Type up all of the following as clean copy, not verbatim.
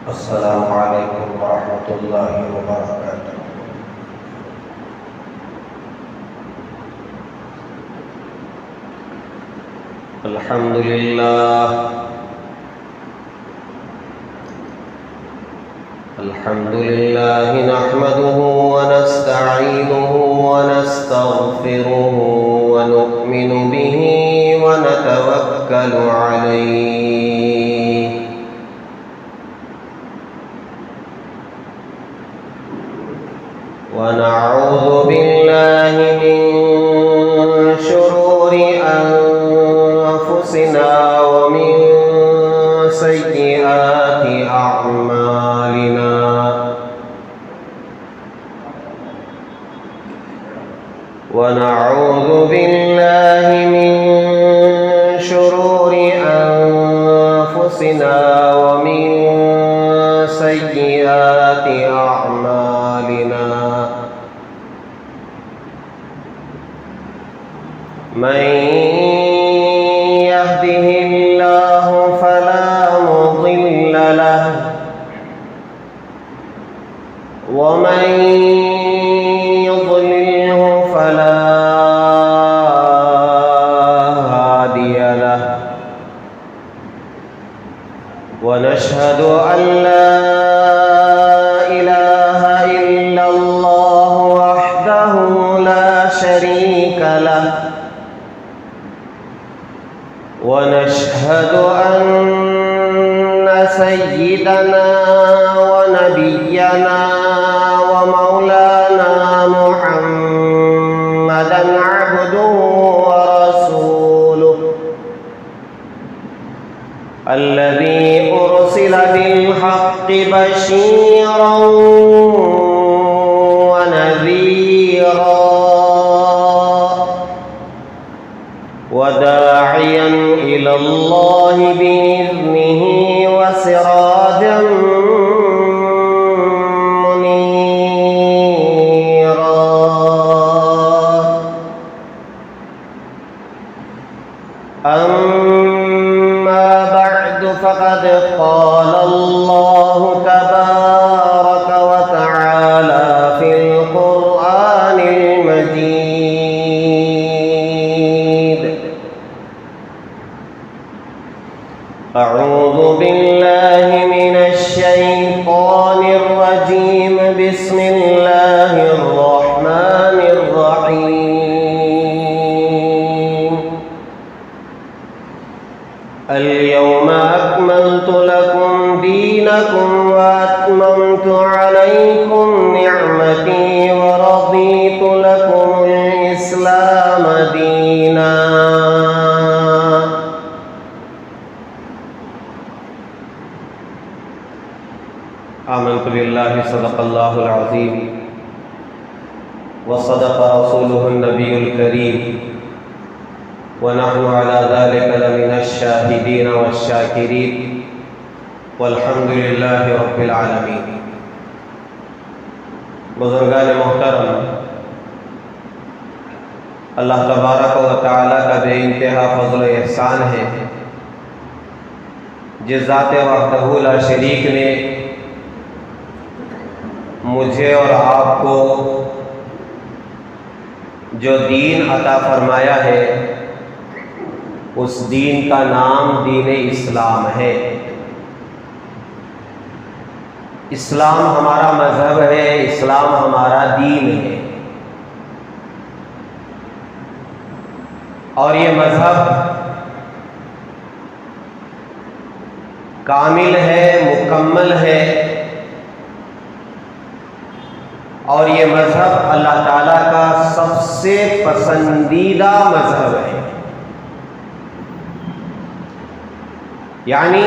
السلام علیکم ورحمۃ اللہ وبرکاتہ۔ الحمد للہ نحمده ونستعینه ونستغفره ونؤمن به ونتوکل علیہ ونعوذ باللہ من شرور انفسنا ومن سیئات اعمالنا ونعوذ باللہ من شرور انفسنا ومن سیئات اعمالنا من يهده الله فلا مضل له ومن يضلله فلا هادي له ونشهد أن لا إله إلا الله وحده لا شريك له ونشهد أن سيدنا ونبينا ومولانا محمدا عبده ورسوله الذي أرسل بالحق بشيرا ونذيرا وداعيا إلى الله بإذنه وسراجا منيرا أما بعد فقد قال الله تبارك وتعالى في القرآن المجيد أعوذ بالله من الشيطان الرجيم بسم الله الرحمن الرحيم اليوم أكملت لكم دينكم وأتممت عليكم نعمتي ورضيت لكم الإسلام دينا آمنت بالله صدق الله العظيم وصدق رسوله النبي الكريم ونحن على ذلك لمن الشاهدين والشاكرين والحمد لله رب العالمين۔ بزرگان محترم، اللہ تبارک و تعالیٰ کا بے انتہا فضل و احسان ہے جس ذات وحدہ لا شریک نے مجھے اور آپ کو جو دین عطا فرمایا ہے اس دین کا نام دین اسلام ہے۔ اسلام ہمارا مذہب ہے، اسلام ہمارا دین ہے، اور یہ مذہب کامل ہے، مکمل ہے، اور یہ مذہب اللہ تعالیٰ کا سب سے پسندیدہ مذہب ہے۔ یعنی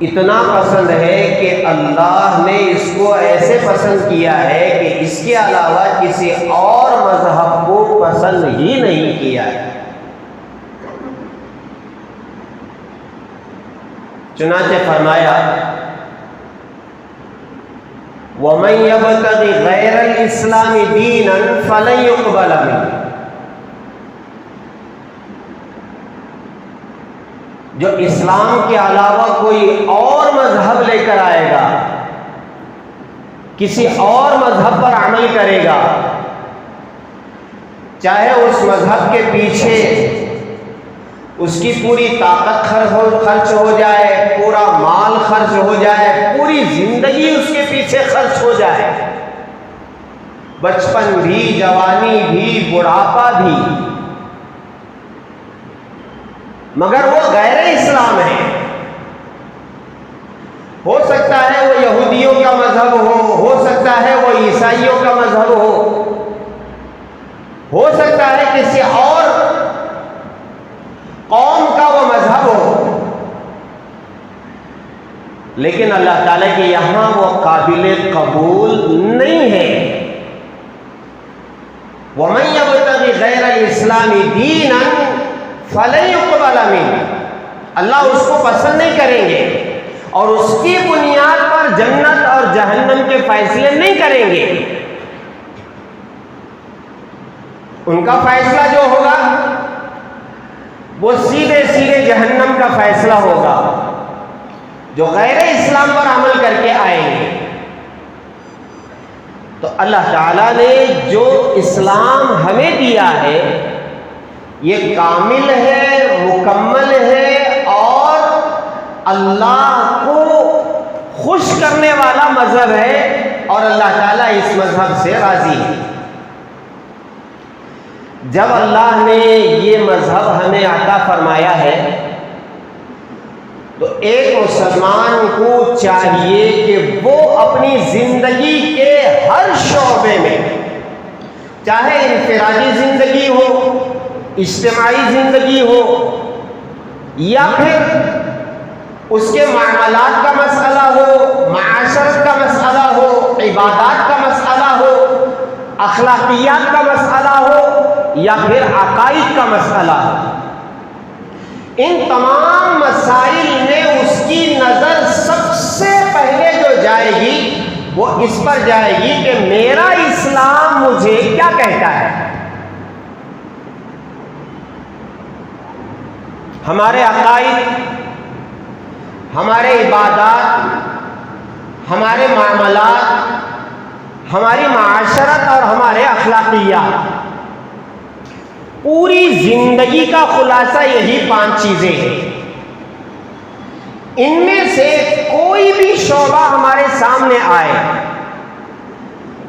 اتنا پسند ہے کہ اللہ نے اس کو ایسے پسند کیا ہے کہ اس کے علاوہ کسی اور مذہب کو پسند ہی نہیں کیا ہے۔ چنانچہ فرمایا وَمَن يَبْتَغِ غَيْرَ الْإِسْلَامِ دِينًا فَلَن يُقْبَلَ مِنْهُ۔ جو اسلام کے علاوہ کوئی اور مذہب لے کر آئے گا، کسی اور مذہب پر عمل کرے گا، چاہے اس مذہب کے پیچھے اس کی پوری طاقت خرچ ہو جائے، پورا مال خرچ ہو جائے، پوری زندگی اس کے پیچھے خرچ ہو جائے، بچپن بھی، جوانی بھی، بڑھاپا بھی، مگر وہ غیر اسلام ہے۔ ہو سکتا ہے وہ یہودیوں کا مذہب ہو سکتا ہے وہ عیسائیوں کا مذہب ہو سکتا ہے کسی اور قوم کا وہ مذہب ہو، لیکن اللہ تعالیٰ کے یہاں وہ قابل قبول نہیں ہے۔ وَمَن يَبْتَغِ غَيْرَ الْإِسْلَامِ دِينًا فَلَن يُقْبَلَ مِنْهُ، اللہ اس کو پسند نہیں کریں گے اور اس کی بنیاد پر جنت اور جہنم کے فیصلے نہیں کریں گے۔ ان کا فیصلہ جو ہوگا وہ سیدھے سیدھے جہنم کا فیصلہ ہوگا، جو غیر اسلام پر عمل کر کے آئیں گے۔ تو اللہ تعالیٰ نے جو اسلام ہمیں دیا ہے یہ کامل ہے، مکمل ہے اور اللہ کو خوش کرنے والا مذہب ہے، اور اللہ تعالیٰ اس مذہب سے راضی ہے۔ جب اللہ نے یہ مذہب ہمیں عطا فرمایا ہے تو ایک مسلمان کو چاہیے کہ وہ اپنی زندگی کے ہر شعبے میں، چاہے انفرادی زندگی ہو، اجتماعی زندگی ہو، یا پھر اس کے معاملات کا مسئلہ ہو، معاشرت کا مسئلہ ہو، عبادات کا مسئلہ ہو، اخلاقیات کا مسئلہ ہو، یا پھر عقائد کا مسئلہ ہو، ان تمام مسائل میں اس کی نظر سب سے پہلے جو جائے گی وہ اس پر جائے گی کہ میرا اسلام مجھے کیا کہتا ہے۔ ہمارے عقائد، ہمارے عبادات، ہمارے معاملات، ہماری معاشرت اور ہمارے اخلاقیات، پوری زندگی کا خلاصہ یہی 5 چیزیں ہیں۔ ان میں سے کوئی بھی شعبہ ہمارے سامنے آئے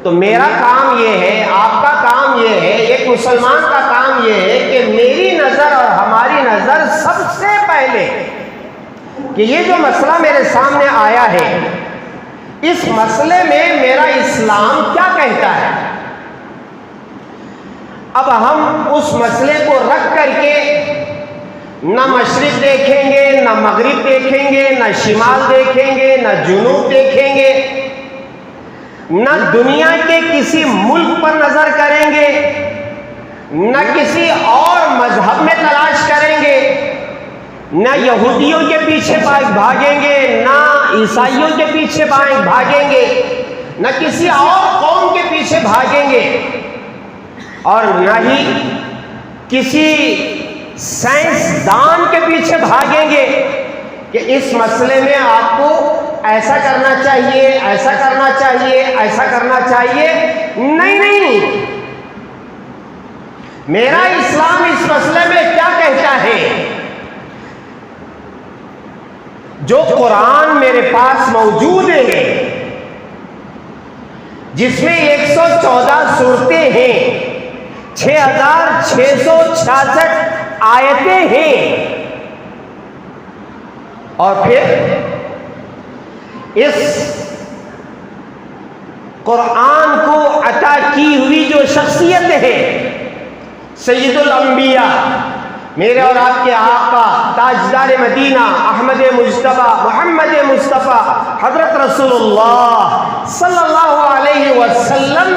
تو میرا کام یہ ہے، آپ کا کام یہ ہے، ایک مسلمان کا کام یہ ہے کہ میری نظر اور ہماری نظر سب سے پہلے کہ یہ جو مسئلہ میرے سامنے آیا ہے اس مسئلے میں میرا اسلام کیا کہتا ہے۔ اب ہم اس مسئلے کو رکھ کر کے نہ مشرق دیکھیں گے، نہ مغرب دیکھیں گے، نہ شمال دیکھیں گے، نہ جنوب دیکھیں گے، نہ دنیا کے کسی ملک پر نظر کریں گے، نہ کسی اور مذہب میں تلاش کریں گے، نہ یہودیوں کے پیچھے بھاگیں گے، نہ عیسائیوں کے پیچھے بھاگیں گے، نہ کسی اور قوم کے پیچھے بھاگیں گے، اور نہ ہی کسی سائنسدان کے پیچھے بھاگیں گے کہ اس مسئلے میں آپ کو ایسا کرنا چاہیے، ایسا کرنا چاہیے، ایسا کرنا چاہیے۔ نہیں، میرا اسلام اس مسئلے میں کیا کہتا ہے؟ جو قرآن میرے پاس موجود ہے، جس میں 114 سورتیں ہیں، 6666 آیتیں ہیں، اور پھر اس قرآن کو عطا کی ہوئی جو شخصیت ہے، سید الانبیاء، میرے اور آپ کے آقا تاجدار مدینہ احمد مجتبیٰ محمد مصطفیٰ حضرت رسول اللہ صلی اللہ علیہ وسلم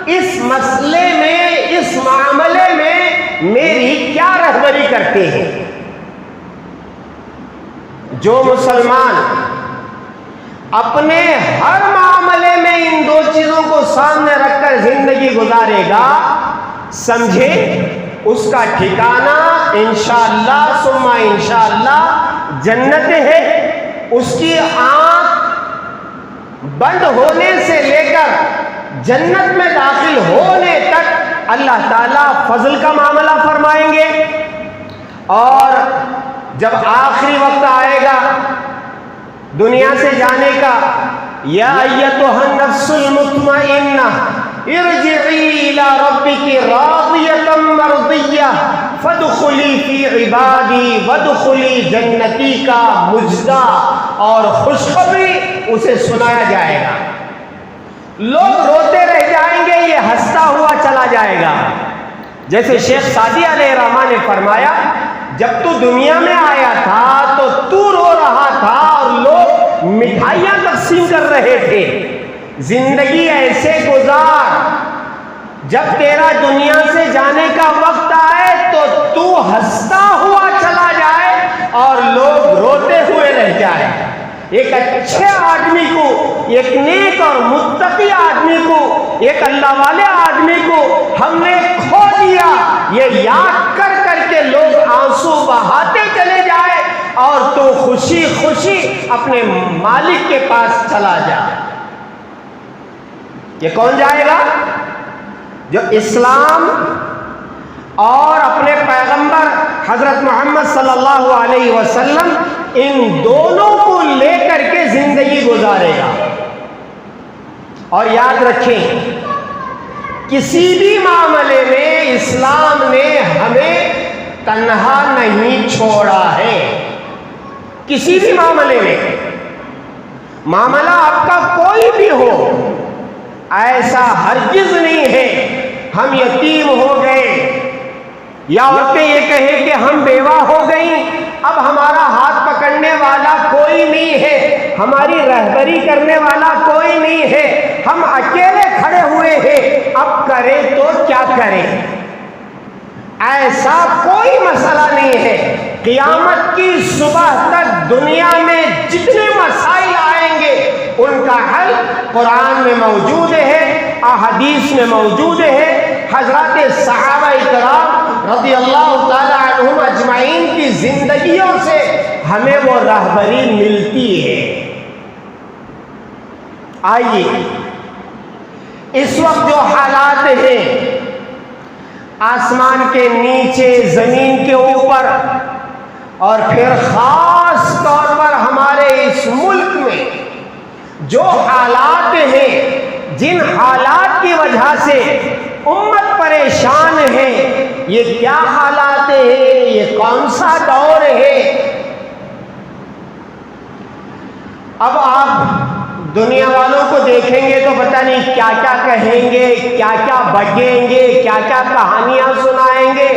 اس مسئلے میں، اس معاملے میں میری کیا رہبری کرتے ہیں۔ جو مسلمان اپنے ہر معاملے میں ان 2 چیزوں کو سامنے رکھ کر زندگی گزارے گا، سمجھے اس کا ٹھکانہ انشاءاللہ ثم انشاءاللہ جنت ہے، اس کی آنکھ بند ہونے سے لے کر جنت میں داخل ہونے تک اللہ تعالیٰ فضل کا معاملہ فرمائیں گے، اور جب آخری وقت آئے گا دنیا سے جانے کا، یا ایتھا النفس المطمئنہ ارجعی الی ربک راضیۃ مرضیہ فادخلی فی عبادی وادخلی جنتی کا مجدہ اور خوشخبری اسے سنایا جائے گا۔ لوگ روتے رہ جائیں گے، یہ ہنستا ہوا چلا جائے گا۔ جیسے شیخ سعدی علیہ الرحمہ نے فرمایا، جب تو دنیا میں آیا تھا تو رو رہا تھا اور لوگ مٹھائیاں تقسیم کر رہے تھے، زندگی ایسے گزار، جب تیرا دنیا سے جانے کا وقت آئے تو ہنستا ہوا چلا جائے اور لوگ روتے ہوئے رہ جائے۔ ایک اچھے آدمی کو، ایک نیک اور متقی آدمی کو، ایک اللہ والے آدمی کو ہم نے کھو دیا، یہ یاد کر کر کے لوگ آنسو بہاتے چلے جائے اور تو خوشی خوشی اپنے مالک کے پاس چلا جائے۔ یہ کون جائے گا؟ جو اسلام اور اپنے پیغمبر حضرت محمد صلی اللہ علیہ وسلم ان دونوں کو لے کر کے زندگی گزارے گا۔ اور یاد رکھیں، کسی بھی معاملے میں اسلام نے ہمیں تنہا نہیں چھوڑا ہے۔ کسی بھی معاملے میں، معاملہ آپ کا کوئی بھی ہو، ایسا ہرگز نہیں ہے ہم یتیم ہو گئے یا عورتیں یہ کہیں کہ ہم بیوہ ہو گئیں، اب ہمارا ہاتھ پکڑنے والا کوئی نہیں ہے، ہماری رہبری کرنے والا کوئی نہیں ہے، ہم اکیلے کھڑے ہوئے ہیں، اب کریں تو کیا کریں؟ ایسا کوئی مسئلہ نہیں ہے۔ قیامت کی صبح تک دنیا میں جتنے مسائل آئیں گے ان کا حل قرآن میں موجود ہے، احادیث میں موجود ہے۔ حضرات صحابہ کرام رضی اللہ تعالی عنہم اجمعین کی زندگیوں سے ہمیں وہ راہبری ملتی ہے۔ آئیے، اس وقت جو حالات ہیں، آسمان کے نیچے، زمین کے اوپر، اور پھر خاص طور پر ہمارے اس ملک میں جو حالات ہیں، جن حالات کی وجہ سے امت پریشان ہے، یہ کیا حالات ہیں؟ یہ کون سا دور ہے؟ اب آپ دنیا والوں کو دیکھیں گے تو پتہ نہیں کیا کیا کہیں گے، کیا کیا بگیں گے، کیا کیا کہانیاں سنائیں گے،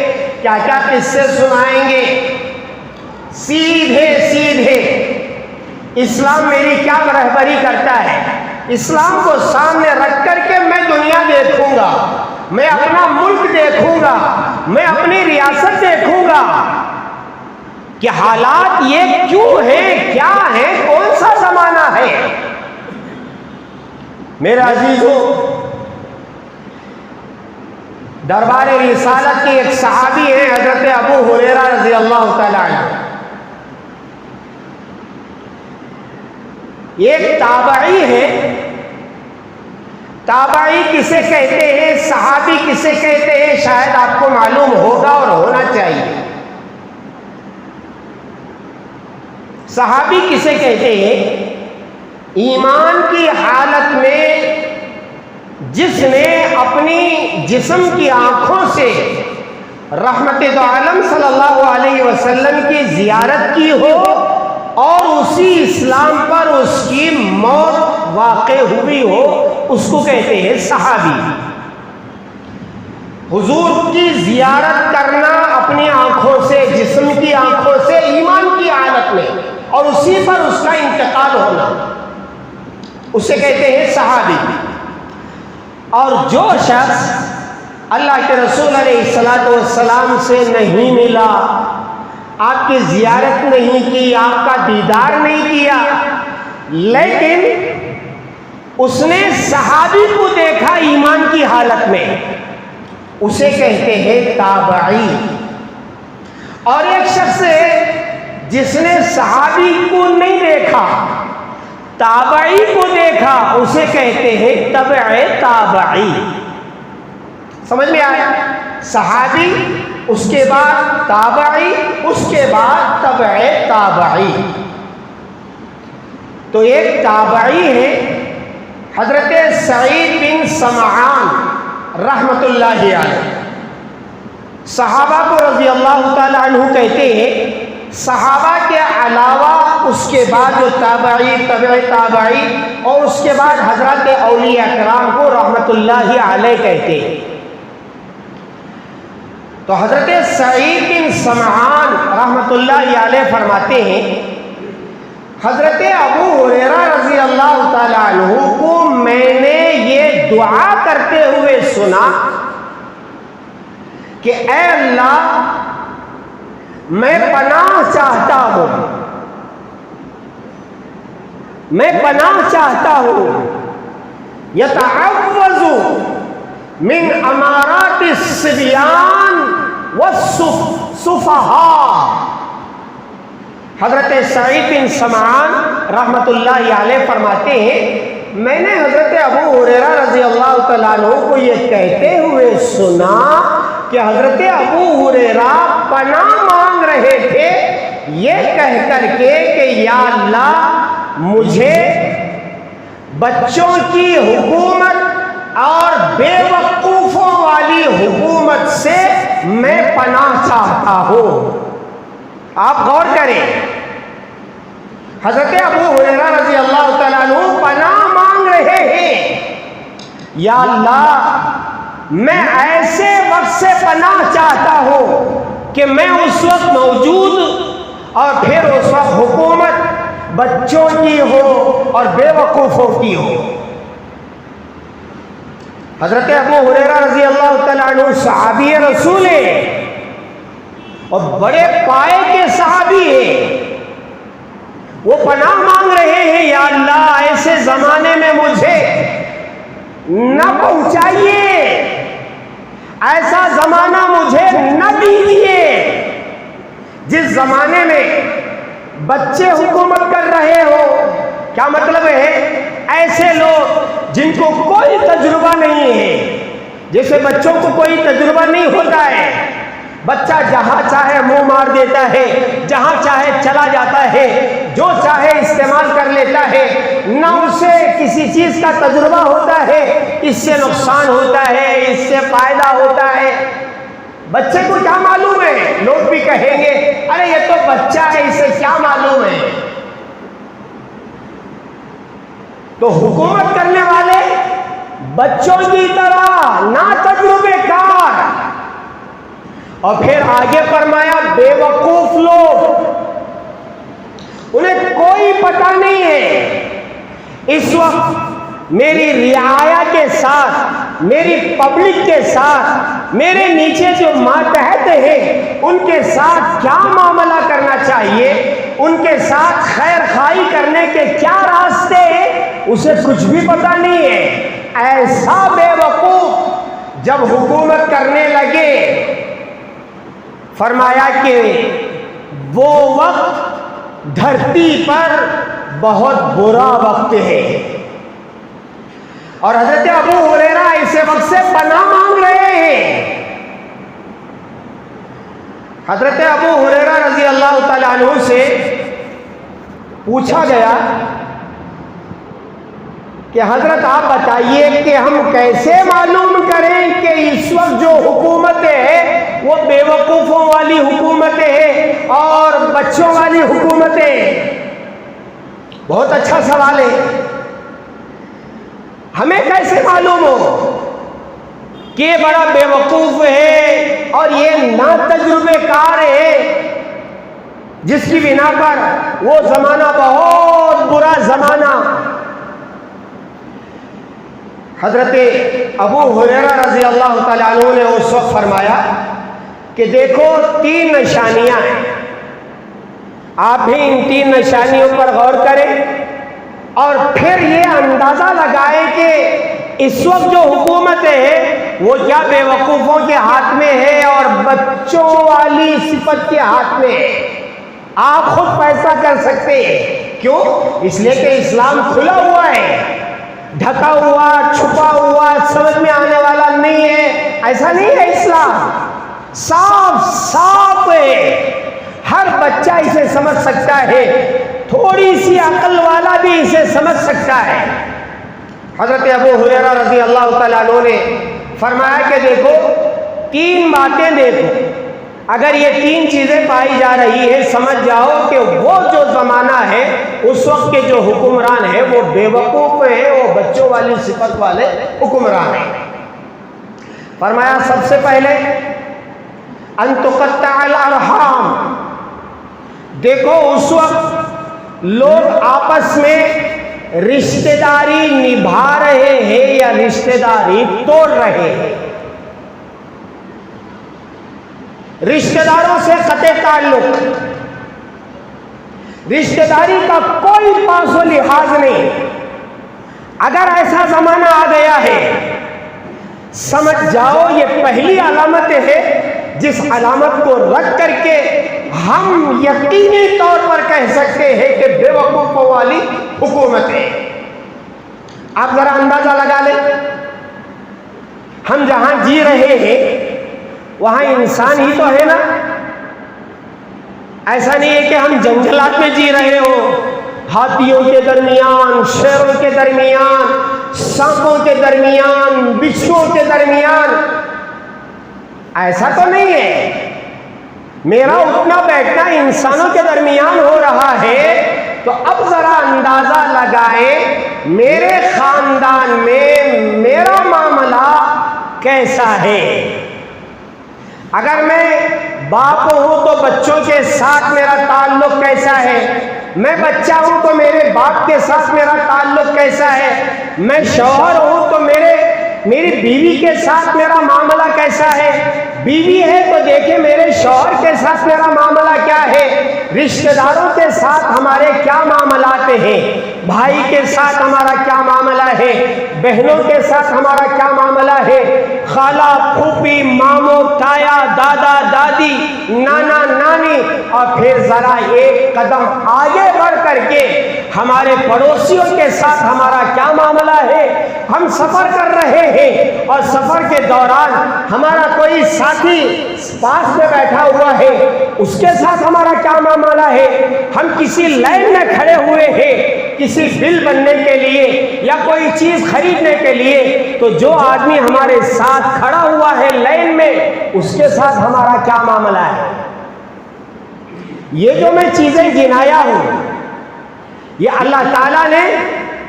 کیا کیا قصے سنائیں گے۔ سیدھے سیدھے اسلام میری کیا رہبری کرتا ہے؟ اسلام کو سامنے رکھ کر کے میں دنیا دیکھوں گا، میں اپنا ملک دیکھوں گا، میں اپنی ریاست دیکھوں گا کہ حالات یہ کیوں ہیں، کیا ہے، کون سا زمانہ ہے۔ میرے عزیزوں، دربار رسالت کے ایک صحابی ہیں حضرت ابو ہریرہ رضی اللہ تعالی عنہ، ایک تابعی ہے۔ تابعی کسے کہتے ہیں، صحابی کسے کہتے ہیں، شاید آپ کو معلوم ہوگا اور ہونا چاہیے۔ صحابی کسے کہتے ہیں؟ ایمان کی حالت میں جس نے اپنی جسم کی آنکھوں سے رحمت دو عالم صلی اللہ علیہ وسلم کی زیارت کی ہو اور اسی اسلام پر اس کی موت واقع ہوئی ہو، اس کو کہتے ہیں صحابی۔ حضور کی زیارت کرنا اپنی آنکھوں سے، جسم کی آنکھوں سے، ایمان کی حالت میں، اور اسی پر اس کا انتقال ہونا، اسے کہتے ہیں صحابی۔ اور جو شخص اللہ کے رسول علیہ الصلوۃ والسلام سے نہیں ملا، آپ کی زیارت نہیں کی، آپ کا دیدار نہیں کیا، لیکن اس نے صحابی کو دیکھا ایمان کی حالت میں، اسے کہتے ہیں تابعی۔ اور ایک شخص ہے جس نے صحابی کو نہیں دیکھا، تابعی کو دیکھا، اسے کہتے ہیں تبع تابعی۔ سمجھ میں آیا؟ صحابی، اس کے بعد تابعی، اس کے بعد تبع تابعی۔ تو ایک تابعی ہے حضرت سعید بن سمعان رحمت اللہ علیہ۔ صحابہ کو رضی اللہ تعالی عنہ کہتے ہیں، صحابہ کے علاوہ اس کے بعد جو تابعی، تبع تابعی اور اس کے بعد حضرات اولیاء کرام کو رحمت اللہ علیہ کہتے ہیں۔ تو حضرت سعید بن سمعان رحمت اللہ علیہ فرماتے ہیں، حضرت ابو ہریرہ رضی اللہ تعالی عنہ کو میں نے یہ دعا کرتے ہوئے سنا کہ اے اللہ، میں پناہ چاہتا ہوں، میں پناہ چاہتا ہوں، یتعوذ من امارات الصبیان والسفہاء۔ حضرت سعید بن سمعان رحمت اللہ علیہ فرماتے ہیں، میں نے حضرت ابو ہریرہ رضی اللہ تعالیٰ عنہ کو یہ کہتے ہوئے سنا کہ حضرت ابو ہریرہ پناہ مانگ رہے تھے یہ کہہ کر کے کہ یا اللہ، مجھے بچوں کی حکومت اور بے وقوفوں والی حکومت سے میں پناہ چاہتا ہوں۔ آپ غور کریں، حضرت ابو ہریرہ رضی اللہ تعالیٰ عنہ پناہ مانگ رہے ہیں، یا اللہ میں ایسے وقت سے پناہ چاہتا ہوں کہ میں اس وقت موجود اور پھر اس وقت حکومت بچوں کی ہو اور بے وقوفوں کی ہو۔ حضرت ابو ہریرہ رضی اللہ تعالیٰ عنہ صحابی رسول ہیں اور بڑے پائے کے صحابی ہیں، وہ پناہ مانگ رہے ہیں، یا اللہ ایسے زمانے میں مجھے نہ پہنچائیے، ایسا زمانہ مجھے نہ دیجیے جس زمانے میں بچے حکومت کر رہے ہو۔ کیا مطلب ہے؟ ایسے لوگ جن کو کوئی تجربہ نہیں ہے، جیسے بچوں کو کوئی تجربہ نہیں ہوتا ہے، بچہ جہاں چاہے منہ مار دیتا ہے، جہاں چاہے چلا جاتا ہے، جو چاہے استعمال کر لیتا ہے، نہ اسے کسی چیز کا تجربہ ہوتا ہے، اس سے نقصان ہوتا ہے، اس سے فائدہ ہوتا ہے۔ بچے کو کیا معلوم ہے؟ لوگ بھی کہیں گے ارے یہ تو بچہ ہے، اسے کیا معلوم ہے؟ تو حکومت کرنے والے بچوں کی طرح نا تجربے کار، اور پھر آگے فرمایا بے وقوف لوگ، انہیں کوئی پتہ نہیں ہے اس وقت میری رعایا کے ساتھ، میری پبلک کے ساتھ، میرے نیچے جو ماتحت ہیں ان کے ساتھ کیا معاملہ کرنا چاہیے، ان کے ساتھ خیر خواہی کرنے کے کیا راستے ہیں، اسے کچھ بھی پتہ نہیں ہے۔ ایسا بے وقوف جب حکومت کرنے لگے، فرمایا کہ وہ وقت دھرتی پر بہت برا وقت ہے، اور حضرت ابو ہریرہ اسے وقت سے پناہ مانگ رہے ہیں۔ حضرت ابو ہریرہ رضی اللہ تعالیٰ عنہ سے پوچھا گیا کہ حضرت آپ بتائیے کہ ہم کیسے معلوم کریں کہ اس وقت جو حکومت ہے وہ بے وقوفوں والی حکومت ہے اور بچوں والی حکومت ہے؟ بہت اچھا سوال ہے۔ ہمیں کیسے معلوم ہو کہ یہ بڑا بے وقوف ہے اور یہ نا تجربے کار ہے، جس کی بنا پر وہ زمانہ بہت برا زمانہ؟ حضرت ابو ہریرہ رضی اللہ تعالیٰ عنہ نے اس وقت فرمایا کہ دیکھو 3 نشانیاں ہیں، آپ بھی ان 3 نشانیوں پر غور کریں اور پھر یہ اندازہ لگائیں کہ اس وقت جو حکومت ہے وہ کیا بے وقوفوں کے ہاتھ میں ہے اور بچوں والی صفت کے ہاتھ میں ہے۔ آپ خود فیصلہ کر سکتے ہیں. کیوں؟ اس لیے کہ اسلام کھلا ہوا ہے، ڈھکا ہوا، چھپا ہوا، سمجھ میں آنے والا نہیں ہے. ایسا نہیں ہے. اسلام صاف صاف ہے، ہر بچہ اسے سمجھ سکتا ہے، تھوڑی سی عقل والا بھی اسے سمجھ سکتا ہے. حضرت ابو ہریرہ رضی اللہ تعالیٰ عنہ نے فرمایا کہ دیکھو 3 باتیں دیکھو، اگر یہ 3 چیزیں پائی جا رہی ہے سمجھ جاؤ کہ وہ جو زمانہ ہے اس وقت کے جو حکمران ہیں وہ بے وقوف ہیں، وہ بچوں والی صفت والے حکمران ہیں. فرمایا سب سے پہلے ان تقطع الارحام. دیکھو اس وقت لوگ آپس میں رشتہ داری نبھا رہے ہیں یا رشتہ داری توڑ رہے ہیں. رشتہ داروں سے قطع تعلق، رشتہ داری کا کوئی پاس و لحاظ نہیں. اگر ایسا زمانہ آ گیا ہے سمجھ جاؤ یہ پہلی علامت ہے جس علامت کو رکھ کر کے ہم یقینی طور پر کہہ سکتے ہیں کہ بے وقوفوں والی حکومت ہے. آپ ذرا اندازہ لگا لیں، ہم جہاں جی رہے ہیں وہاں انسان ہی تو ہے نا. ایسا نہیں ہے کہ ہم جنگلات میں جی رہے ہو، ہاتھیوں کے درمیان، شیروں کے درمیان، سانپوں کے درمیان، بچھوؤں کے درمیان. ایسا تو نہیں ہے. میرا اٹھنا بیٹھنا انسانوں کے درمیان ہو رہا ہے. تو اب ذرا اندازہ لگائیں میرے خاندان میں میرا معاملہ کیسا ہے. اگر میں باپ ہوں تو بچوں کے ساتھ میرا تعلق کیسا ہے، میں بچہ ہوں تو میرے باپ کے ساتھ میرا تعلق کیسا ہے، میں شوہر ہوں تو میری بیوی کے ساتھ میرا معاملہ کیسا ہے، بیوی ہے تو دیکھیں میرے شوہر کے ساتھ میرا معاملہ کیا ہے، رشتہ داروں کے ساتھ ہمارے کیا معاملات ہیں، بھائی کے ساتھ ہمارا کیا معاملہ ہے، بہنوں کے ساتھ ہمارا کیا معاملہ ہے، خالہ پھوپھی ماموں تایا دادا دادی نانا نانی، اور پھر ذرا ایک قدم آگے بڑھ کر کے ہمارے پڑوسیوں کے ساتھ ہمارا کیا معاملہ ہے. ہم سفر کر رہے ہیں اور سفر کے دوران ہمارا کوئی ساتھی پاس میں بیٹھا ہوا ہے، اس کے ساتھ ہمارا کیا معاملہ ہے. ہم کسی لائن میں کھڑے ہوئے ہیں کسی بل بننے کے لیے یا کوئی چیز خریدنے کے لیے، تو جو آدمی ہمارے ساتھ کھڑا ہوا ہے لائن میں اس کے ساتھ ہمارا کیا معاملہ ہے. یہ جو میں چیزیں گنایا ہوں یہ اللہ تعالیٰ نے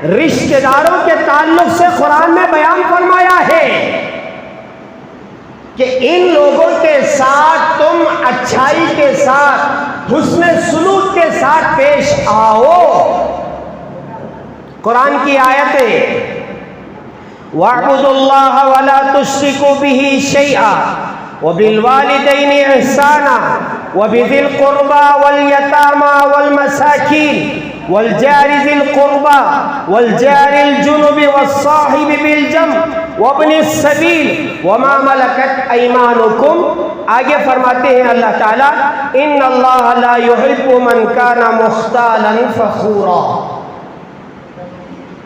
رشتہ داروں کے تعلق سے قرآن میں بیان فرمایا ہے کہ ان لوگوں کے ساتھ تم اچھائی کے ساتھ حسن سلوک کے ساتھ پیش آؤ. قرآن کی آیت ہے وَاعْبُدُوا اللَّهَ وَلَا تُشْرِكُوا بِهِ شَيْئًا وَبِالْوَالِدَيْنِ إِحْسَانًا وَبِذِي الْقُرْبَى وَالْيَتَامَى وَالْمَسَاكِينِ وَالْجَارِ ذِي الْقُرْبَى وَالْجَارِ الْجُنُبِ وَالصَّاحِبِ بِالْجَنبِ وَابْنِ السَّبِيلِ وَمَا مَلَكَتْ أَيْمَانُكُمْ. آگے فرماتے ہیں اللہ تعالیٰ إِنَّ اللَّهَ لَا يُحِبُّ مَنْ كَانَ مُخْتَالًا فَخُورًا.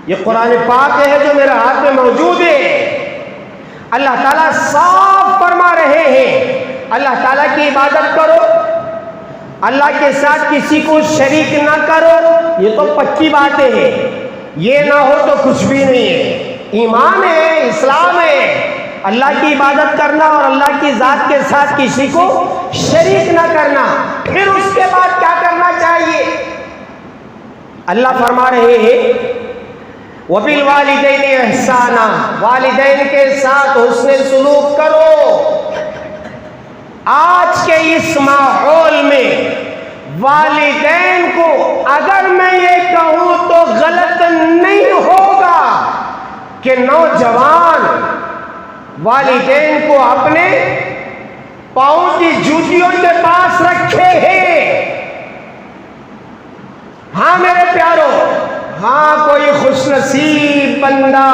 یہ قرآن پاک ہے جو میرے ہاتھ میں موجود ہے. اللہ تعالیٰ صاف فرما رہے ہیں اللہ تعالیٰ کی عبادت کرو، اللہ کے ساتھ کسی کو شریک نہ کرو. یہ تو پکی باتیں ہیں، یہ نہ ہو تو کچھ بھی نہیں ہے. ایمان ہے، اسلام ہے، اللہ کی عبادت کرنا اور اللہ کی ذات کے ساتھ کسی کو شریک نہ کرنا. پھر اس کے بعد کیا کرنا چاہیے؟ اللہ فرما رہے ہیں وَبِالْوَالِدَيْنِ إِحْسَانًا، والدین کے ساتھ حسن سلوک کرو. آج کے اس ماحول میں والدین کو اگر میں یہ کہوں تو غلط نہیں ہوگا کہ نوجوان والدین کو اپنے پاؤں کی جوتیوں کے پاس رکھے ہیں. ہاں میرے پیارو، ہاں کوئی خوش نصیب بندہ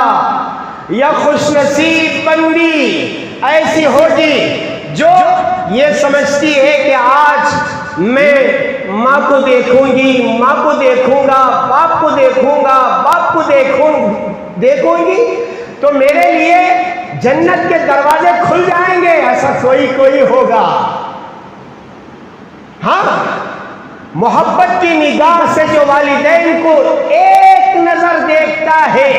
یا خوش نصیب بندی ایسی ہوگی جو یہ سمجھتی ہے کہ آج میں ماں کو دیکھوں گی، ماں کو دیکھوں گا، باپ کو دیکھوں گا، باپ کو دیکھوں گی تو میرے لیے جنت کے دروازے کھل جائیں گے، ایسا کوئی ہوگا؟ ہاں، محبت کی نگاہ سے جو والدین کو ایک نظر دیکھتا ہے،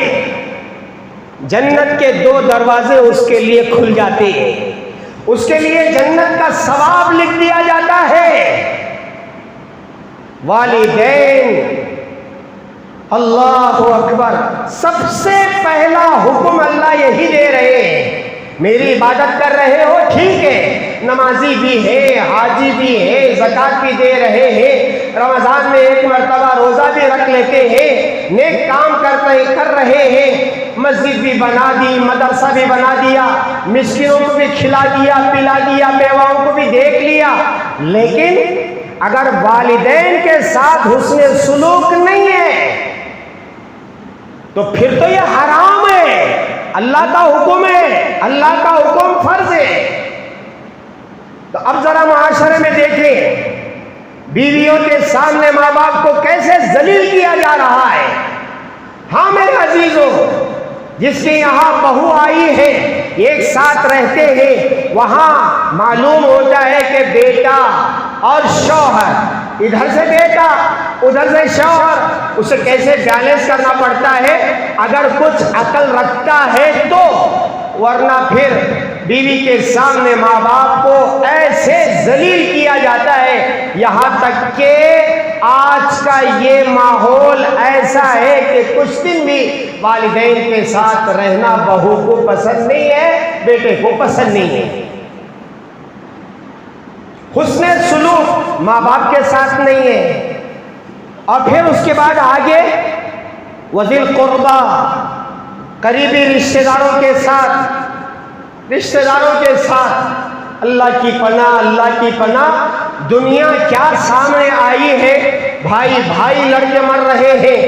جنت کے 2 دروازے اس کے لیے کھل جاتے ہیں، اس کے لیے جنت کا ثواب لکھ دیا جاتا ہے۔ والدین، اللہ اکبر، سب سے پہلا حکم اللہ یہی دے رہے ہیں، میری عبادت کر رہے ہو ٹھیک ہے، نمازی بھی ہے، حاجی بھی ہے، زکوٰۃ بھی دے رہے ہیں، رمضان میں 1 مرتبہ روزہ بھی رکھ لیتے ہیں، نیک کام کر رہے ہیں، مسجد بھی بنا دی، مدرسہ بھی بنا دیا، مسکینوں کو بھی کھلا دیا پلا دیا، بیواؤں کو بھی دیکھ لیا، لیکن اگر والدین کے ساتھ حسن سلوک نہیں ہے تو پھر تو یہ حرام ہے۔ اللہ کا حکم ہے، اللہ کا حکم فرض ہے۔ تو اب ذرا معاشرے میں دیکھیں، بیویوں کے سامنے ماں باپ کو کیسے ذلیل کیا جا رہا ہے۔ ہاں میرے عزیزوں، جس کے یہاں بہو آئی ہے، ایک ساتھ رہتے ہیں، وہاں معلوم ہوتا ہے کہ بیٹا اور شوہر، ادھر سے بیٹا ادھر سے شوہر، اسے کیسے بیلنس کرنا پڑتا ہے، اگر کچھ عقل رکھتا ہے تو، ورنہ پھر بیوی کے سامنے ماں باپ کو ایسے ذلیل کیا جاتا ہے، یہاں تک کہ آج کا یہ ماحول ایسا ہے کہ کچھ دن بھی والدین کے ساتھ رہنا بہو کو پسند نہیں ہے، بیٹے کو پسند نہیں ہے۔ حسن سلوک ماں باپ کے ساتھ نہیں ہے، اور پھر اس کے بعد آگے وذی القربیٰ، قریبی رشتہ داروں کے ساتھ، اللہ کی پناہ، اللہ کی پناہ، دنیا کیا سامنے آئی ہے، بھائی لڑ کے مر رہے ہیں،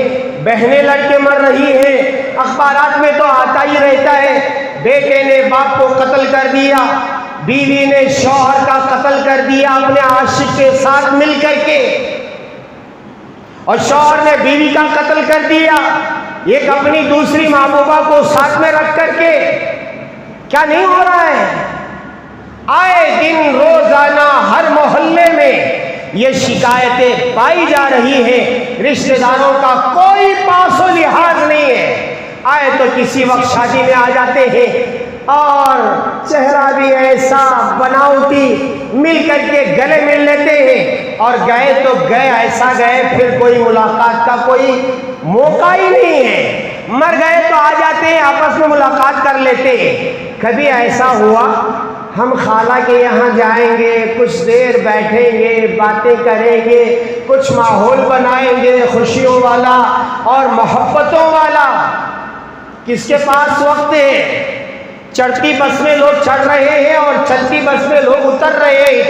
بہنیں لڑ کے مر رہی ہیں، اخبارات میں تو آتا ہی رہتا ہے، بیٹے نے باپ کو قتل کر دیا، بیوی نے شوہر کا قتل کر دیا اپنے عاشق کے ساتھ مل کر کے، اور شوہر نے بیوی کا قتل کر دیا ایک اپنی دوسری محبوبہ کو ساتھ میں رکھ کر کے۔ کیا نہیں ہو رہا ہے؟ آئے دن روزانہ ہر محلے میں یہ شکایتیں پائی جا رہی ہیں، رشتہ داروں کا کوئی پاس و لحاظ نہیں ہے، آئے تو کسی وقت شادی میں آ جاتے ہیں اور چہرہ بھی ایسا بناوٹی، مل کر کے گلے مل لیتے ہیں، اور گئے تو گئے، ایسا گئے پھر کوئی ملاقات کا کوئی موقع ہی نہیں ہے، مر گئے تو آ جاتے ہیں، آپس میں ملاقات کر لیتے ہیں۔ کبھی ایسا ہوا ہم خالہ کے یہاں جائیں گے، کچھ دیر بیٹھیں گے، باتیں کریں گے، کچھ ماحول بنائیں گے خوشیوں والا اور محبتوں والا، کس کے پاس وقت ہے؟ چڑھتی بس میں لوگ چڑھ رہے ہیں اور چلتی بس میں لوگ اتر رہے ہیں،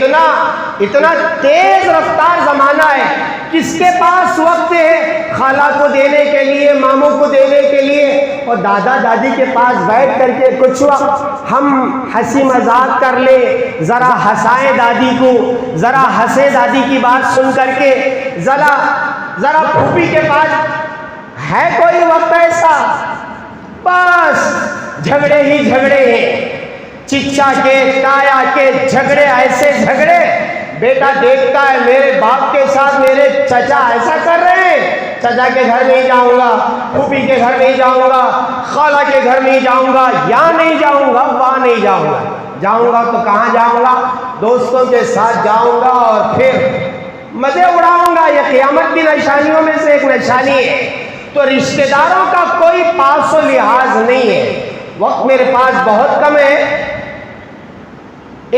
اتنا تیز رفتار زمانہ ہے، کس کے پاس وقت ہے خالہ کو دینے کے لیے، ماموں کو دینے کے لیے، اور دادا دادی کے پاس بیٹھ کر کے کچھ وقت ہم ہنسی مذاق کر لیں، ذرا ہنسائیں دادی کو، ذرا ہنسے دادی کی بات سن کر کے، ذرا پھوپھی کے پاس ہے کوئی وقت ایسا؟ بس جھگڑے ہی جھگڑے ہیں، چچا کے تایا کے جھگڑے، ایسے جھگڑے، بیٹا دیکھتا ہے میرے باپ کے ساتھ میرے چچا ایسا کر رہے ہیں، چچا کے گھر نہیں جاؤں گا، پھوپھی کے گھر نہیں جاؤں گا، خالہ کے گھر نہیں جاؤں گا، یہاں نہیں جاؤں گا، وہاں نہیں جاؤں گا، جاؤں گا تو کہاں جاؤں گا؟ دوستوں کے ساتھ جاؤں گا اور پھر مزے اڑاؤں گا۔ یہ قیامت کی نشانیوں میں سے ایک نشانی ہے۔ تو رشتہ داروں کا کوئی پاس و لحاظ نہیں ہے۔ وقت میرے پاس بہت کم ہے،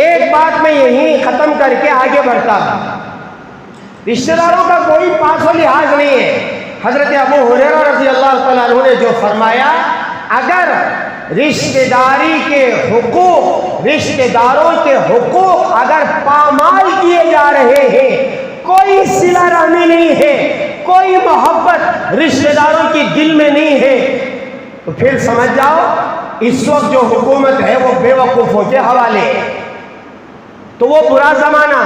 ایک بات میں یہی ختم کر کے آگے بڑھتا ہوں۔ رشتہ داروں کا کوئی پاس و لحاظ نہیں ہے۔ حضرت ابو ہریرہ رضی اللہ تعالیٰ عنہ نے جو فرمایا، اگر رشتہ داری کے حقوق، رشتہ داروں کے حقوق اگر پامال کیے جا رہے ہیں، کوئی صلہ رحمی نہیں ہے، کوئی محبت رشتہ داروں کی دل میں نہیں ہے، تو پھر سمجھ جاؤ اس وقت جو حکومت ہے وہ بے وقوفوں کے حوالے ہے۔ تو وہ برا زمانہ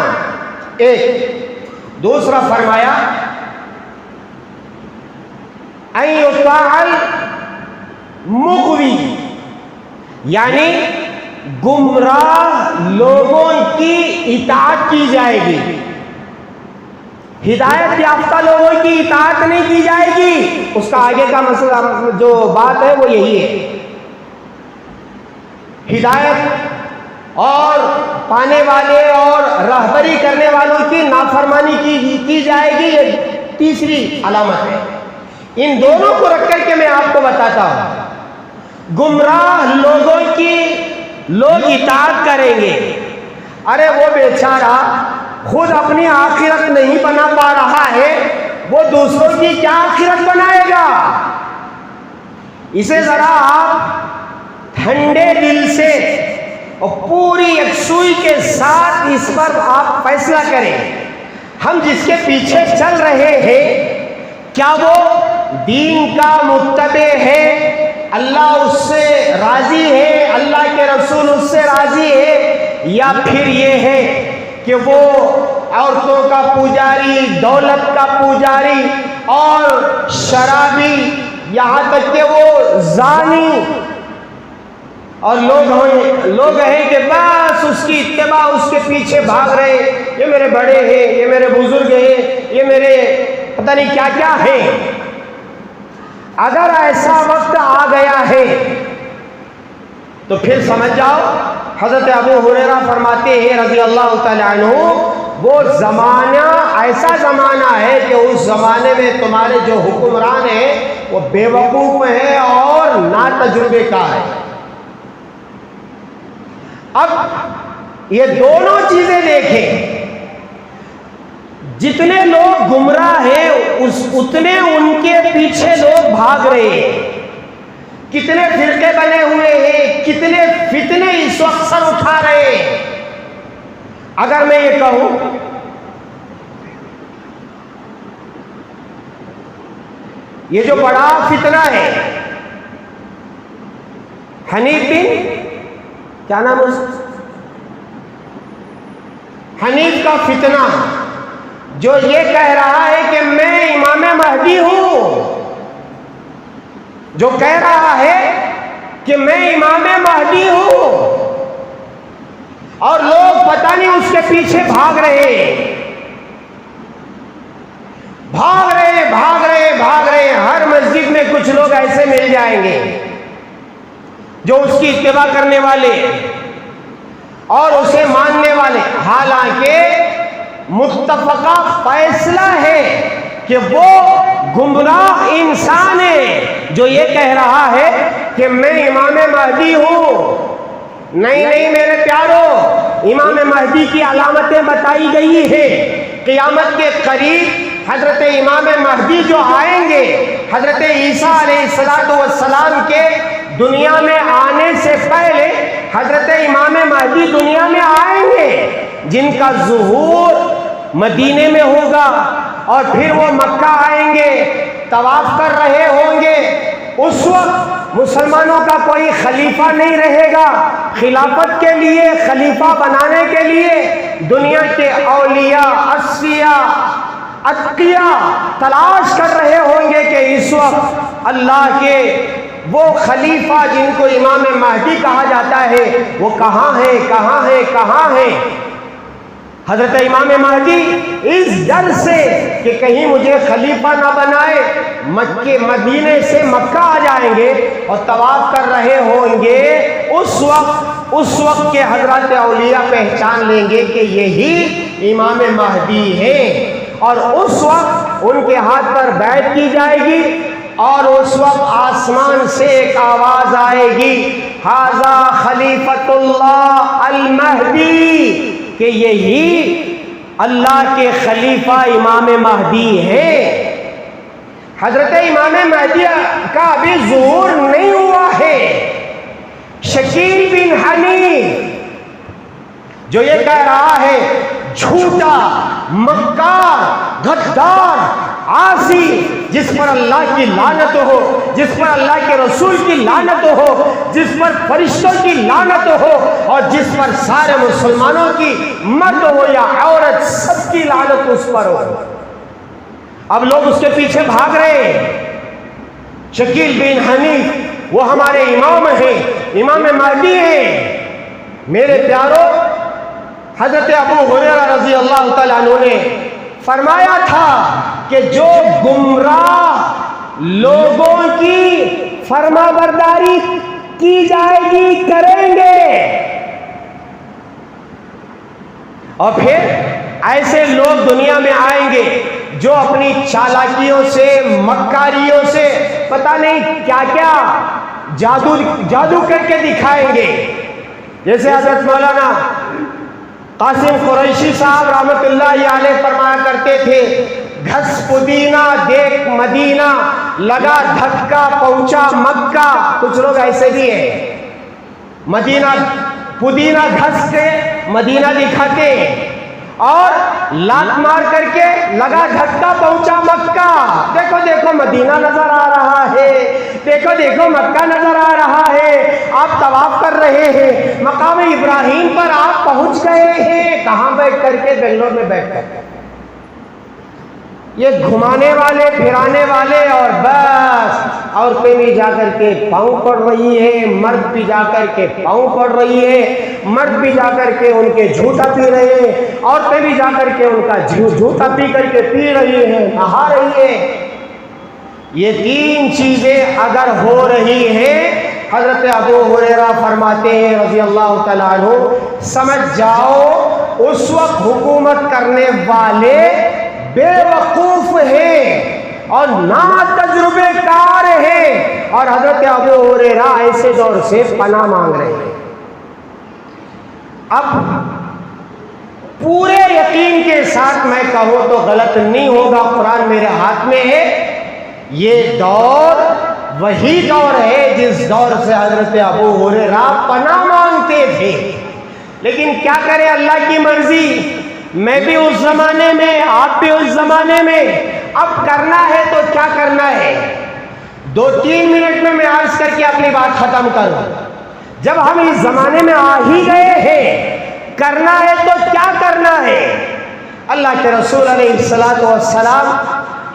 ایک۔ دوسرا فرمایا ان یطاع المغوی، یعنی گمراہ لوگوں کی اطاعت کی جائے گی، ہدایت یافتہ لوگوں کی اطاعت نہیں کی جائے گی۔ اس کا آگے کا مسئلہ جو بات ہے وہ یہی ہے، ہدایت اور پانے والے اور رہبری کرنے والوں کی نافرمانی کی جائے گی، یہ تیسری علامت ہے۔ ان دونوں کو رکھ کر کے میں آپ کو بتاتا ہوں، گمراہ لوگوں کی لوگ اطاعت کریں گے، ارے وہ بیچارہ خود اپنی آخرت نہیں بنا پا رہا ہے، وہ دوسروں کی کیا آخرت بنائے گا؟ اسے ذرا آپ ٹھنڈے دل سے اور پوری یکسوئی کے ساتھ اس پر آپ فیصلہ کریں، ہم جس کے پیچھے چل رہے ہیں کیا وہ دین کا متبع ہے، اللہ اس سے راضی ہے، اللہ کے رسول اس سے راضی ہے، یا پھر یہ ہے کہ وہ عورتوں کا پجاری، دولت کا پجاری اور شرابی، یہاں تک کہ وہ زانی، اور لوگ ہیں کہ بس اس کی اتباع، اس کے پیچھے بھاگ رہے، یہ میرے بڑے ہیں، یہ میرے بزرگ ہیں، یہ میرے پتہ نہیں کیا کیا ہیں۔ اگر ایسا وقت آ گیا ہے تو پھر سمجھ جاؤ، حضرت ابو ہریرہ فرماتے ہیں رضی اللہ تعالی عنہ، وہ زمانہ ایسا زمانہ ہے کہ اس زمانے میں تمہارے جو حکمران ہیں وہ بے وقوف ہیں اور نا تجربے کا ہے۔ اب یہ دونوں چیزیں دیکھیں، جتنے لوگ گمراہ ہیں اتنے ان کے پیچھے لوگ بھاگ رہے ہیں، کتنے فرقے بنے ہوئے ہیں، کتنے فتنے اس وقت سر اٹھا رہے ہیں۔ اگر میں یہ کہوں یہ جو بڑا فتنہ ہے حنیف بن کیا نام ہے، حنیف کا فتنہ، جو یہ کہہ رہا ہے کہ میں امام مہدی ہوں، جو کہہ رہا ہے کہ میں امام مہدی ہوں، اور لوگ پتہ نہیں اس کے پیچھے بھاگ رہے ہر مسجد میں کچھ لوگ ایسے مل جائیں گے جو اس کی اتباع کرنے والے اور اسے ماننے والے، حالانکہ متفقہ فیصلہ ہے کہ وہ گمراہ انسان ہے جو یہ کہہ رہا ہے کہ میں امام مہدی ہوں۔ نہیں میرے پیارو، امام مہدی کی علامتیں بتائی گئی ہے، قیامت کے قریب حضرت امام مہدی جو آئیں گے، حضرت عیسیٰ علیہ السلام کے دنیا میں آنے سے پہلے حضرت امام مہدی دنیا میں آئیں گے، جن کا ظہور مدینے میں ہوگا، اور پھر وہ مکہ آئیں گے، طواف کر رہے ہوں گے۔ اس وقت مسلمانوں کا کوئی خلیفہ نہیں رہے گا، خلافت کے لیے، خلیفہ بنانے کے لیے دنیا کے اولیاء، اصفیاء، اتقیاء تلاش کر رہے ہوں گے کہ اس وقت اللہ کے وہ خلیفہ جن کو امام مہدی کہا جاتا ہے وہ کہاں ہیں۔ حضرت امام مہدی اس ڈر سے کہ کہیں مجھے خلیفہ نہ بنائے، مدینے سے مکہ آ جائیں گے اور طواف کر رہے ہوں گے، اس وقت کے حضرت اولیاء پہچان لیں گے کہ یہی امام مہدی ہیں، اور اس وقت ان کے ہاتھ پر بیعت کی جائے گی، اور اس وقت آسمان سے ایک آواز آئے گی، ھذا خلیفۃ اللہ المہدی، کہ یہی اللہ کے خلیفہ امام مہدی ہے۔ حضرت امام مہدی کا ابھی ظہور نہیں ہوا ہے۔ شکیل بن حنیف جو یہ کہہ رہا ہے جھوٹا، مکار، غدار، عاصی جس پر اللہ کی لعنت ہو، جس پر اللہ کے رسول کی لعنت ہو، جس پر فرشتوں کی لعنت ہو، اور جس پر سارے مسلمانوں کی مرد ہو یا عورت سب کی لعنت اس پر ہو۔ اب لوگ اس کے پیچھے بھاگ رہے ہیں۔ شکیل بن حنیف وہ ہمارے امام ہیں، امام مہدی ہیں۔ میرے پیاروں، حضرت ابو ہریرہ رضی اللہ تعالیٰ عنہ نے فرمایا تھا کہ جو گمراہ لوگوں کی فرما برداری کی جائے گی کریں گے، اور پھر ایسے لوگ دنیا میں آئیں گے جو اپنی چالاکیوں سے، مکاریوں سے پتہ نہیں کیا کیا جادو کر کے دکھائیں گے۔ جیسے حضرت مولانا قاسم قریشی صاحب رحمت اللہ علیہ فرمایا کرتے تھے، گھس پودینہ دیکھ مدینہ، لگا دھکا پہنچا مکہ۔ کچھ لوگ ایسے بھی ہیں، مدینہ پودینہ گھس کے مدینہ دکھاتے ہیں اور لات مار کر کے لگا دھکا پہنچا مکہ۔ دیکھو دیکھو مدینہ نظر آ رہا ہے، دیکھو دیکھو مکہ نظر آ رہا ہے، آپ طواف کر رہے ہیں، مقام ابراہیم پر آپ پہنچ گئے ہیں۔ کہاں بیٹھ کر کے؟ بنگلور میں بیٹھ کر کے۔ یہ گھمانے والے، پھرانے والے، اور بس عورتیں بھی جا کر کے پاؤں پڑ رہی ہے، مرد بھی جا کر کے پاؤں پڑ رہی ہے، مرد بھی جا کر کے ان کے جوتا پی رہے ہیں، عورتیں بھی جا کر کے ان کا جوتا پی کر کے پی رہی ہیں، نہا رہی ہیں۔ یہ تین چیزیں اگر ہو رہی ہیں، حضرت ابو ہریرہ فرماتے ہیں رضی اللہ تعالیٰ عنہ، سمجھ جاؤ اس وقت حکومت کرنے والے بے وقوف ہیں اور نا تجربے کار ہیں، اور حضرت ابو ہریرہ ایسے دور سے پناہ مانگ رہے ہیں۔ اب پورے یقین کے ساتھ میں کہوں تو غلط نہیں ہوگا، قرآن میرے ہاتھ میں ہے، یہ دور وہی دور ہے جس دور سے حضرت ابو ہریرہ پناہ مانگتے تھے۔ لیکن کیا کرے، اللہ کی مرضی، میں بھی اس زمانے میں، آپ بھی اس زمانے میں، اب کرنا ہے تو کیا کرنا ہے؟ 2-3 منٹ میں عرض کر کے اپنی بات ختم کروں۔ جب ہم اس زمانے میں آ ہی گئے ہیں، کرنا ہے تو کیا کرنا ہے؟ اللہ کے رسول علیہ السلام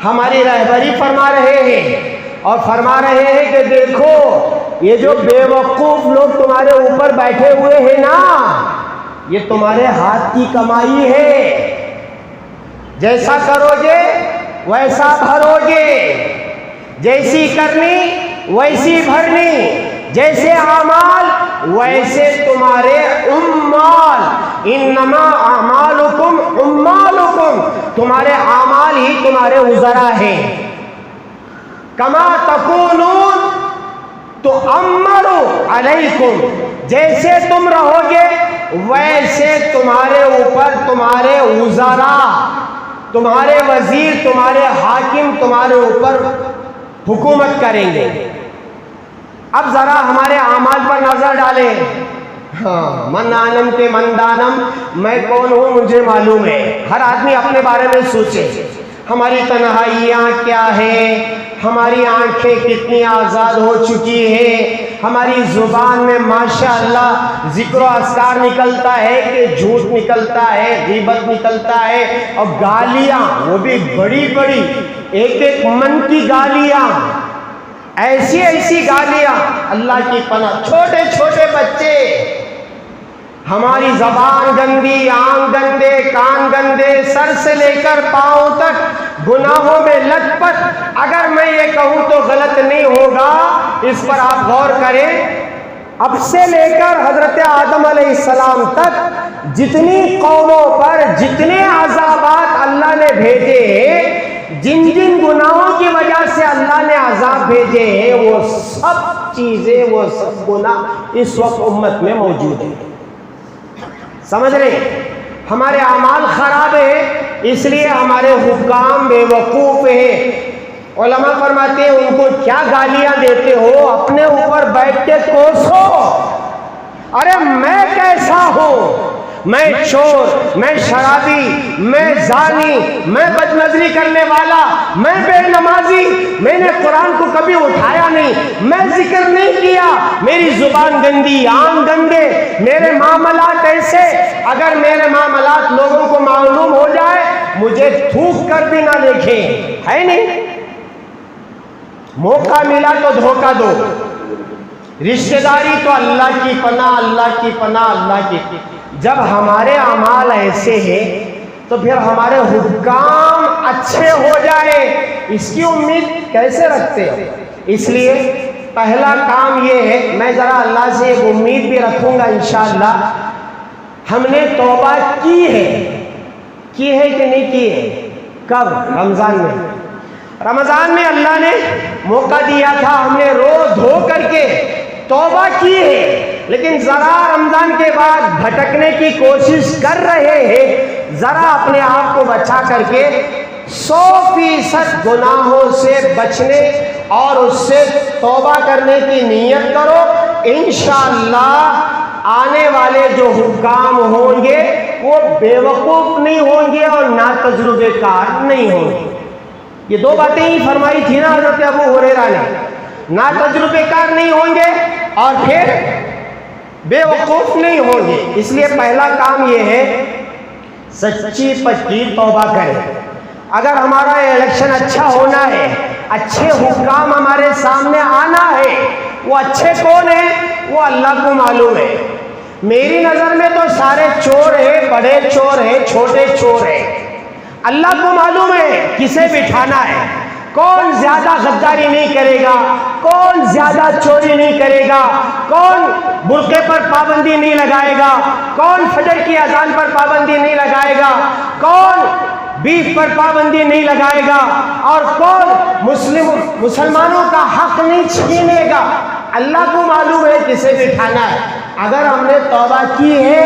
ہماری رہبری فرما رہے ہیں، اور فرما رہے ہیں کہ دیکھو یہ جو بے وقوف لوگ تمہارے اوپر بیٹھے ہوئے ہیں نا، یہ تمہارے ہاتھ کی کمائی ہے، جیسا کرو گے ویسا بھرو گے، جیسی کرنی ویسی بھرنی، جیسے اعمال ویسے تمہارے عمال، انما اعمالکم عمالکم، تمہارے اعمال ہی تمہارے وزراء ہیں۔ کما تکونون تؤمر علیکم، جیسے تم رہو گے ویسے تمہارے اوپر تمہارے وزراء، تمہارے وزیر، تمہارے حاکم تمہارے اوپر حکومت کریں گے۔ اب ذرا ہمارے اعمال پر نظر ڈالیں۔ ہاں، من عالم کے من دانم، میں کون ہوں مجھے معلوم ہے۔ ہر آدمی اپنے بارے میں سوچے، ہماری تنہائیاں کیا ہیں، ہماری آنکھیں کتنی آزاد ہو چکی ہیں، ہماری زبان میں ماشاءاللہ ذکر و اذکار نکلتا ہے کہ جھوٹ نکلتا ہے، غیبت نکلتا ہے، اور گالیاں وہ بھی بڑی بڑی، ایک من کی گالیاں، ایسی ایسی گالیاں، اللہ کی پناہ۔ چھوٹے چھوٹے بچے، ہماری زبان گندی، آنکھ گندے، کان گندے، سر سے لے کر پاؤں تک گناہوں میں لت پت۔ اگر میں یہ کہوں تو غلط نہیں ہوگا، اس پر آپ غور کریں، اب سے لے کر حضرت آدم علیہ السلام تک جتنی قوموں پر جتنے عذابات اللہ نے بھیجے ہیں، جن جن گناہوں کی وجہ سے اللہ نے عذاب بھیجے ہیں، وہ سب چیزیں، وہ سب گناہ اس وقت امت میں موجود ہیں۔ سمجھ رہے؟ ہمارے اعمال خراب ہیں، اس لیے ہمارے حکام بے وقوف ہیں۔ علماء فرماتے ہیں ان کو کیا گالیاں دیتے ہو، اپنے اوپر بیٹھ کے کوسو، ارے میں کیسا ہوں، میں چور، میں شرابی، میں زانی، میں بد نظری کرنے والا، میں بے نمازی، میں نے قرآن کو کبھی اٹھایا نہیں، میں ذکر نہیں کیا، میری زبان گندی، آنکھ گندے، میرے معاملات ایسے، اگر میرے معاملات لوگوں کو معلوم ہو جائے مجھے تھوک کر بھی نہ دیکھیں، ہے نہیں؟ موقع ملا تو دھوکہ دو، رشتہ داری تو اللہ کی پناہ، اللہ کی پناہ، اللہ کی۔ جب ہمارے اعمال ایسے ہیں تو پھر ہمارے حکام اچھے ہو جائے اس کی امید کیسے رکھتے ہیں؟ اس لیے پہلا کام یہ ہے، میں ذرا اللہ سے ایک امید بھی رکھوں گا انشاءاللہ، ہم نے توبہ کی ہے کہ نہیں کی ہے؟ کب؟ رمضان میں اللہ نے موقع دیا تھا، ہم نے رو دھو کر کے توبہ کی ہے، لیکن ذرا رمضان کے بعد بھٹکنے کی کوشش کر رہے ہیں، ذرا اپنے آپ کو بچا کر کے 100% گناہوں سے بچنے اور اس سے توبہ کرنے کی نیت کرو، انشاءاللہ آنے والے جو حکام ہوں گے وہ بے وقوف نہیں ہوں گے اور نا تجربے کار نہیں ہوں گے۔ یہ دو باتیں ہی فرمائی تھی نا حضرت ابو ہریرہ نے، نا تجربے کار نہیں ہوں گے اور پھر بے وقوف نہیں ہوں گے۔ اس لیے پہلا کام یہ ہے سچی پکی توبہ کریں۔ اگر ہمارا الیکشن اچھا ہونا ہے، اچھے حکام ہمارے سامنے آنا ہے، وہ اچھے کون ہیں؟ وہ اللہ کو معلوم ہے۔ میری نظر میں تو سارے چور ہیں، بڑے چور ہیں، چھوٹے چور ہیں، اللہ کو معلوم ہے کسے بٹھانا ہے، کون زیادہ غداری نہیں کرے گا، کون زیادہ چوری نہیں کرے گا، کون برقعے پر پابندی نہیں لگائے گا، کون فجر کی اذان پر پابندی نہیں لگائے گا، کون بیف پر پابندی نہیں لگائے گا، اور کون مسلمانوں کا حق نہیں چھینے گا۔ اللہ کو معلوم ہے کسے بٹھانا ہے۔ اگر ہم نے توبہ کی ہے،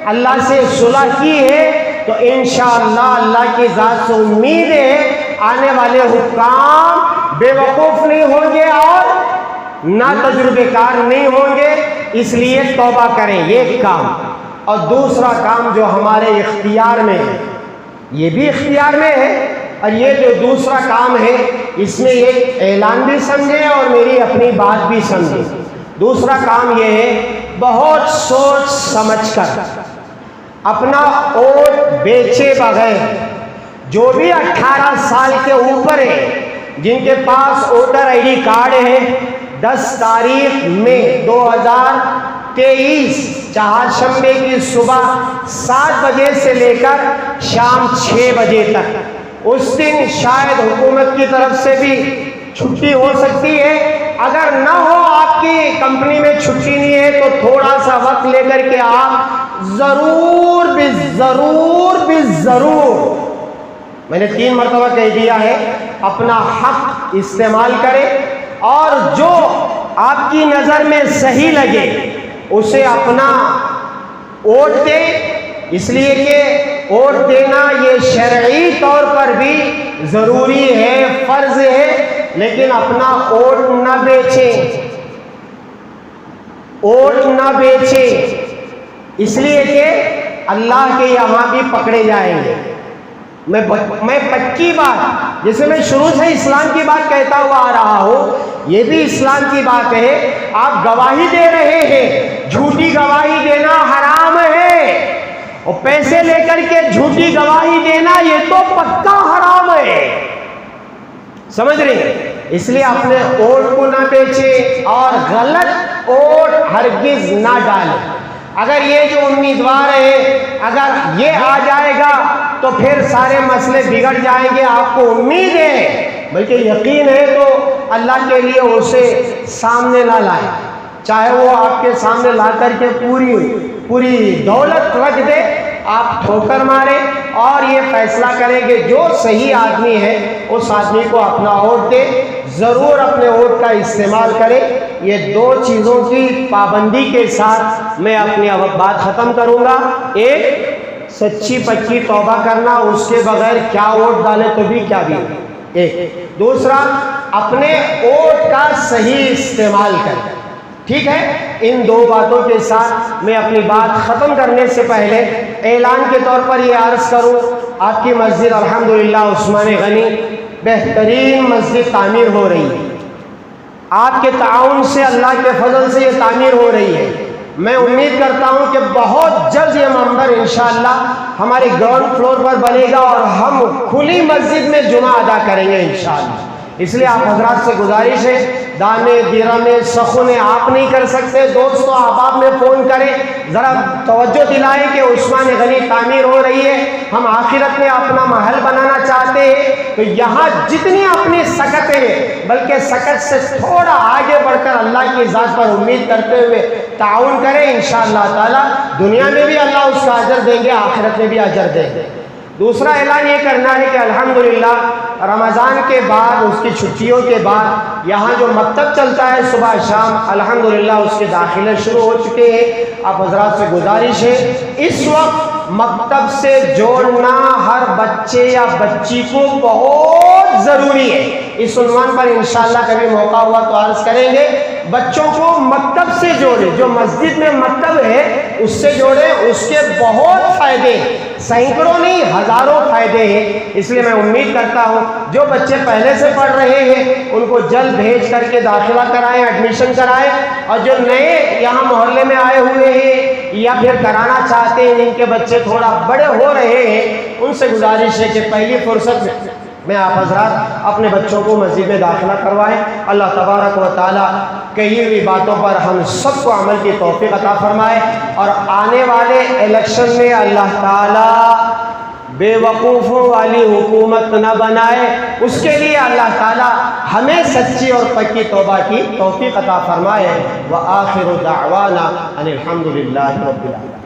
اللہ سے صلح کی ہے، تو انشاءاللہ اللہ کی ذات سے امید ہے آنے والے حکام بے وقوف نہیں ہوں گے اور نا تجربے کار نہیں ہوں گے۔ اس لیے توبہ کریں، یہ ایک کام۔ اور دوسرا کام جو ہمارے اختیار میں ہے، یہ بھی اختیار میں ہے، اور یہ جو دوسرا کام ہے اس میں ایک اعلان بھی سمجھیں اور میری اپنی بات بھی سمجھیں۔ دوسرا کام یہ ہے بہت سوچ سمجھ کر اپنا ووٹ بیچے بغیر، جو بھی 18 سال کے اوپر ہے، جن کے پاس ووٹر آئی ڈی کارڈ ہے، 10 تاریخ میں 2023 چہارشنبے کی صبح 7 بجے سے لے کر شام 6 بجے تک، اس دن شاید حکومت کی طرف سے بھی چھٹی ہو سکتی ہے، اگر نہ ہو آپ کی کمپنی میں چھٹی نہیں ہے تو تھوڑا سا وقت لے کر کے آپ ضرور میں نے 3 مرتبہ کہہ دیا ہے، اپنا حق استعمال کریں اور جو آپ کی نظر میں صحیح لگے اسے اپنا ووٹ دیں، اس لیے کہ ووٹ دینا یہ شرعی طور پر بھی ضروری ہے، فرض ہے، لیکن اپنا ووٹ نہ بیچیں، ووٹ نہ بیچیں، اس لیے کہ اللہ کے یہاں بھی پکڑے جائیں گے۔ میں پکی بات، جیسے میں شروع سے اسلام کی بات کہتا ہوا آ رہا ہوں، یہ بھی اسلام کی بات ہے۔ آپ گواہی دے رہے ہیں، جھوٹی گواہی دینا حرام ہے، اور پیسے لے کر کے جھوٹی گواہی دینا یہ تو پکا حرام ہے، سمجھ رہے ہیں؟ اس لیے اپنے ووٹ کو نہ بیچیں اور غلط ووٹ ہرگز نہ ڈالیں۔ اگر یہ جو امیدوار ہے اگر یہ آ جائے گا تو پھر سارے مسئلے بگڑ جائیں گے، آپ کو امید ہے بلکہ یقین ہے تو اللہ کے لیے اسے سامنے نہ لائیں، چاہے وہ آپ کے سامنے لا کر کے پوری دولت رکھ دے، آپ ٹھوکر مارے اور یہ فیصلہ کریں کہ جو صحیح آدمی ہے اس آدمی کو اپنا ووٹ دے، ضرور اپنے ووٹ کا استعمال کرے۔ یہ 2 چیزوں کی پابندی کے ساتھ میں اپنی بات ختم کروں گا۔ ایک، سچی پکی توبہ کرنا، اس کے بغیر کیا ووٹ ڈالے تو بھی کیا بھی ایک۔ دوسرا، اپنے ووٹ کا صحیح استعمال کریں۔ ٹھیک ہے، ان دو باتوں کے ساتھ میں اپنی بات ختم کرنے سے پہلے اعلان کے طور پر یہ عرض کروں، آپ کی مسجد الحمدللہ عثمان غنی بہترین مسجد تعمیر ہو رہی ہے، آپ کے تعاون سے، اللہ کے فضل سے یہ تعمیر ہو رہی ہے۔ میں امید کرتا ہوں کہ بہت جلد یہ منبر انشاءاللہ ہمارے گراؤنڈ فلور پر بنے گا اور ہم کھلی مسجد میں جمعہ ادا کریں گے انشاءاللہ۔ اس لیے آپ حضرات سے گزارش ہے، دانے درہمیں سخنے آپ نہیں کر سکتے، دوستو احباب میں فون کریں، ذرا توجہ دلائیں کہ عثمان غنی تعمیر ہو رہی ہے، ہم آخرت میں اپنا محل بنانا چاہتے ہیں، تو یہاں جتنی اپنی سکت ہے بلکہ سکت سے تھوڑا آگے بڑھ کر اللہ کی ذات پر امید کرتے ہوئے تعاون کریں، انشاءاللہ تعالی دنیا میں بھی اللہ اس کا اجر دیں گے، آخرت میں بھی اجر دیں گے۔ دوسرا اعلان یہ کرنا ہے کہ الحمدللہ رمضان کے بعد، اس کی چھٹیوں کے بعد یہاں جو مکتب چلتا ہے صبح شام، الحمدللہ اس کے داخلے شروع ہو چکے ہیں۔ آپ حضرات سے گزارش ہے، اس وقت مکتب سے جوڑنا ہر بچے یا بچی کو بہت ضروری ہے۔ اس عنوان پر انشاءاللہ کبھی موقع ہوا تو عرض کریں گے، بچوں کو مکتب سے جوڑے، جو مسجد میں مکتب ہے اس سے جوڑے، اس کے بہت فائدے، سینکڑوں نہیں ہزاروں فائدے ہیں۔ اس لیے میں امید کرتا ہوں جو بچے پہلے سے پڑھ رہے ہیں ان کو جلد بھیج کر کے داخلہ کرائیں، ایڈمیشن کرائیں، اور جو نئے یہاں محلے میں آئے ہوئے ہیں یا پھر کرانا چاہتے ہیں، جن کے بچے تھوڑا بڑے ہو رہے ہیں، ان سے گزارش ہے کہ پہلی فرصت میں آپ حضرات اپنے بچوں کو مسجد میں داخلہ کروائیں۔ اللہ تبارک و تعالیٰ کہی ہوئی باتوں پر ہم سب کو عمل کی توفیق عطا فرمائے، اور آنے والے الیکشن میں اللہ تعالیٰ بے وقوفوں والی حکومت نہ بنائے، اس کے لیے اللہ تعالیٰ ہمیں سچی اور پکی توبہ کی توفیق عطا فرمائے۔ وآخر دعوانا ان الحمدللہ رب العالمین۔